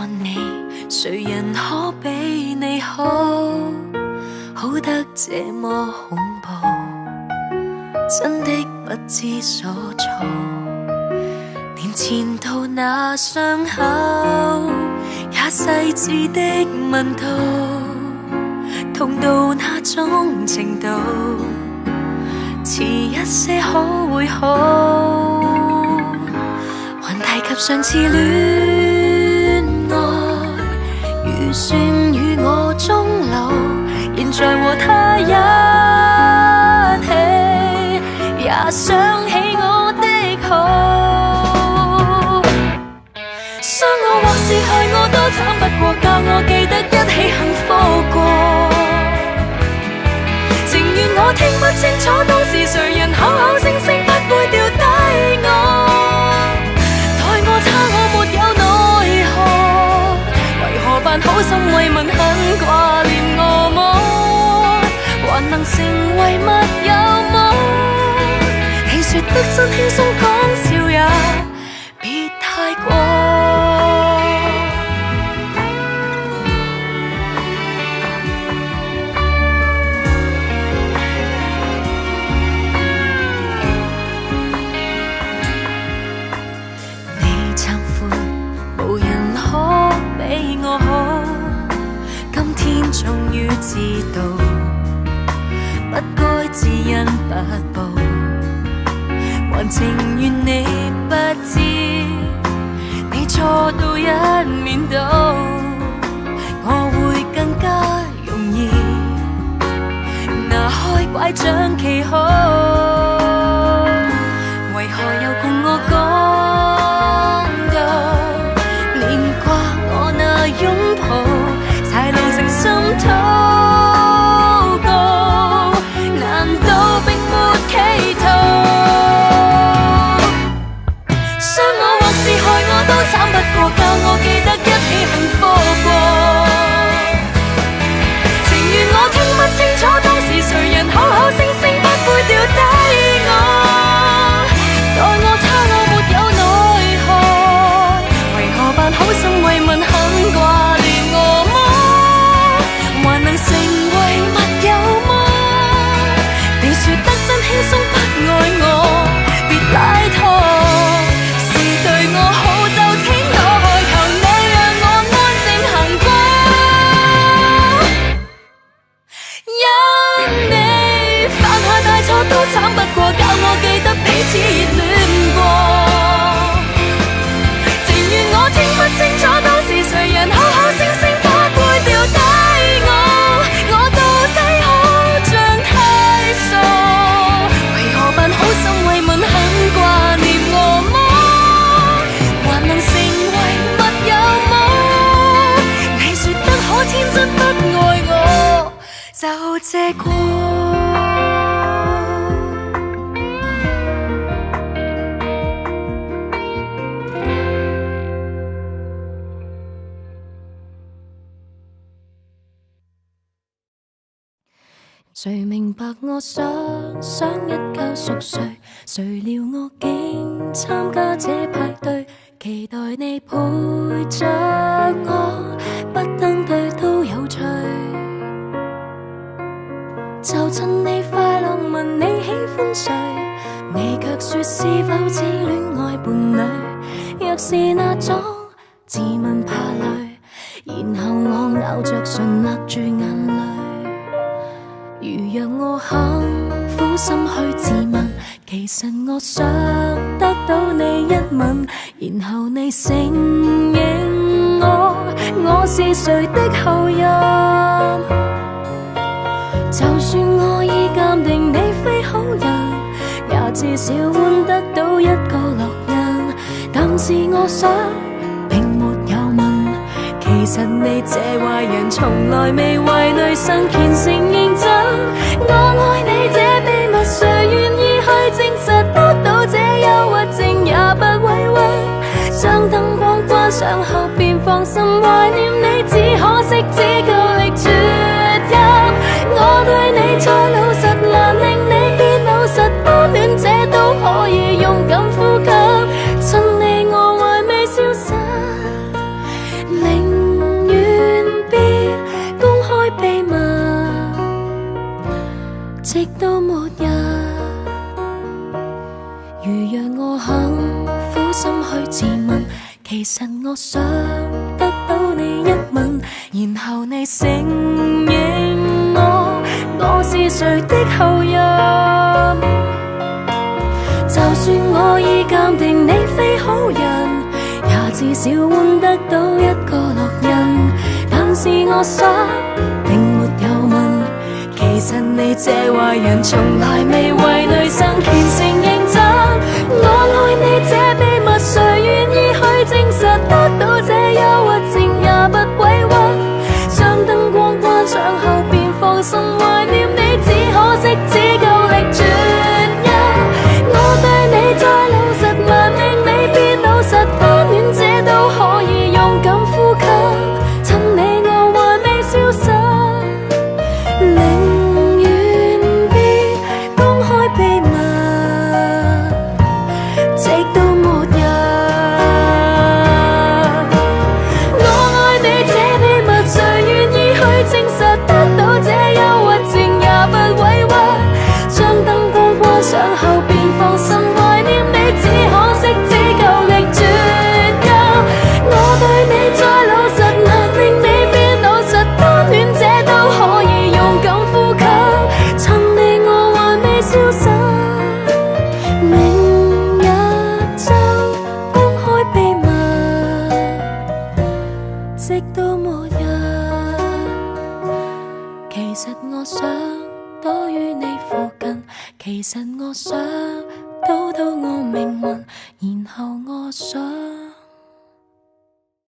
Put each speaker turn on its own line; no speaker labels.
你，誰人可比你好？好得這麼恐怖，真的不知所措。連前度那傷口，也細緻的聞到，痛到那種程度，遲一些可會好？還提及上次戀愛，預算與我終老，現在和他一起，也想起我的好。傷我或是害我都慘不過，教我記得一起幸福過。情願我聽不清楚當時誰人口口聲聲不會掉低我。待我差我沒有奈何，為何扮好心慰問很掛念我麼？還能成為密友麼？你說得真輕鬆，講笑也別太過。你撐闊，無人可比我好，今天終於知道，不該只因不報，還情願你不知，你錯到一面倒，我會更加容易拿開拐杖祈禱。為何又共我講到念掛我那擁抱，才露成心禱告，難道並沒企圖？傷我或是害我都慘不過，教我記得一起幸福過。情願我聽不清楚當時誰人口口聲聲不會掉低我。待我差我沒有奈何，為何扮好心慰問很掛念我麼？還能成為密友麼？你說得真輕鬆，不愛我別拉拖，是對我好就請我開求你讓我安靜行過。因你犯下大錯都慘不過，教我記得彼此熱戀過。情願我聽不清楚當時誰人口口聲聲不會掉低我。我到底可像太傻？為何扮好心慰問很掛念我麼？還能成為密友麼？你說得可天真不愛我，就借過。誰明白我想一覺熟睡，誰料我竟參加這派對，期待你陪着我，不登對都有趣。就趁你快樂問你喜歡誰，你卻說是否似戀愛伴侶，若是那種自問怕累，然後我咬着唇勒住眼淚。如若我肯苦心去自問，其實我想得到你一吻，然後你承認我是誰的後人。就算我已鑑定你非好人，也至少換得到一個烙印。但是我想並沒有問，其實你這壞人從來未為女生虔誠認真。我愛你這秘密，誰願意去證實？得到這憂鬱症也不委屈，將燈光關上後便放心懷念你，只可惜只夠力啜泣。我對你再老實，難令你變老實，多戀者都可以勇敢呼吸，趁你我還未消失。我想得到你一吻，然後你承認我是誰的後人。就算我已鑑定你非好人，也至少換得到一個烙印。但是我想並沒有問，其實你這壞人從來未為女生虔誠認真。我愛你這秘密，誰願意去證實？得到這憂鬱症也不委屈，將燈光關上後便放心懷念你，只可惜只夠力絕一。我對你再老實，難令你變老實，單戀者都可以勇敢呼吸，趁你我還未消失，寧願別公開秘密，直到末日。我愛你這秘密，誰願意去證實？得到這憂鬱症也不委屈，將燈光關上後便放心懷念你，只可惜只夠力絕一。我對你再老實，難令你變老實，單戀者都可以勇敢呼吸，趁你我還未消失，明日就公開秘密，直到末日。其實我想躲於你附近，其實我想躲到我命運，